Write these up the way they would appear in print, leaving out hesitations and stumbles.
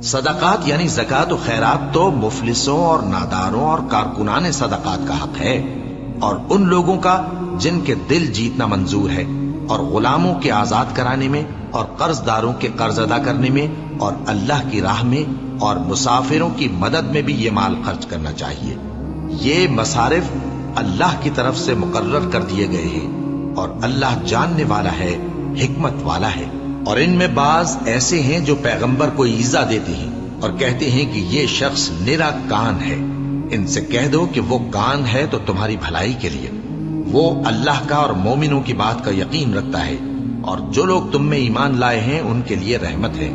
صدقات یعنی زکات و خیرات تو مفلسوں اور ناداروں اور کارکنان صدقات کا حق ہے، اور ان لوگوں کا جن کے دل جیتنا منظور ہے، اور غلاموں کے آزاد کرانے میں، اور قرض داروں کے قرض ادا کرنے میں، اور اللہ کی راہ میں اور مسافروں کی مدد میں بھی یہ مال خرچ کرنا چاہیے۔ یہ مصارف اللہ کی طرف سے مقرر کر دیے گئے ہیں، اور اللہ جاننے والا ہے، حکمت والا ہے۔ اور ان میں بعض ایسے ہیں جو پیغمبر کو ایذا دیتے ہیں اور کہتے ہیں کہ یہ شخص نرا کان ہے۔ ان سے کہہ دو کہ وہ کان ہے تو تمہاری بھلائی کے لیے، وہ اللہ کا اور مومنوں کی بات کا یقین رکھتا ہے، اور جو لوگ تم میں ایمان لائے ہیں ان کے لیے رحمت ہے،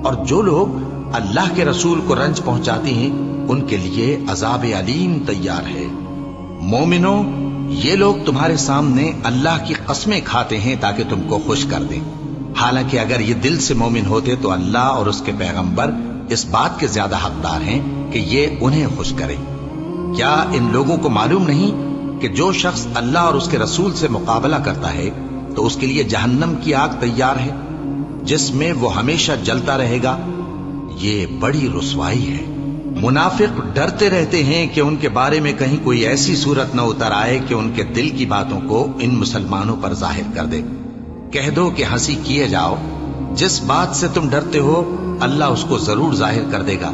اور جو لوگ اللہ کے رسول کو رنج پہنچاتے ہیں ان کے لیے عذاب علیم تیار ہے۔ مومنوں، یہ لوگ تمہارے سامنے اللہ کی قسمیں کھاتے ہیں تاکہ تم کو خوش کر دیں، حالانکہ اگر یہ دل سے مومن ہوتے تو اللہ اور اس کے پیغمبر اس بات کے زیادہ حقدار ہیں کہ یہ انہیں خوش کرے۔ کیا ان لوگوں کو معلوم نہیں کہ جو شخص اللہ اور اس کے رسول سے مقابلہ کرتا ہے تو اس کے لیے جہنم کی آگ تیار ہے جس میں وہ ہمیشہ جلتا رہے گا؟ یہ بڑی رسوائی ہے۔ منافق ڈرتے رہتے ہیں کہ ان کے بارے میں کہیں کوئی ایسی صورت نہ اتر آئے کہ ان کے دل کی باتوں کو ان مسلمانوں پر ظاہر کر دے۔ کہہ دو کہ ہنسی کیے جاؤ، جس بات سے تم ڈرتے ہو اللہ اس کو ضرور ظاہر کر دے گا،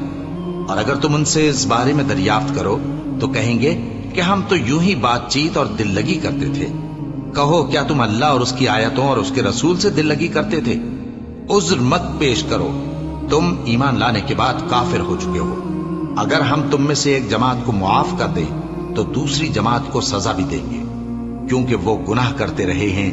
اور اگر تم ان سے اس بارے میں دریافت کرو تو کہیں گے کہ ہم تو یوں ہی بات چیت اور دل لگی کرتے تھے۔ کہو کیا تم اللہ اور اس کی آیتوں اور اس کے رسول سے دل لگی کرتے تھے؟ عذر مت پیش کرو، تم ایمان لانے کے بعد کافر ہو چکے ہو۔ اگر ہم تم میں سے ایک جماعت کو معاف کر دیں تو دوسری جماعت کو سزا بھی دیں گے، کیونکہ وہ گناہ کرتے رہے ہیں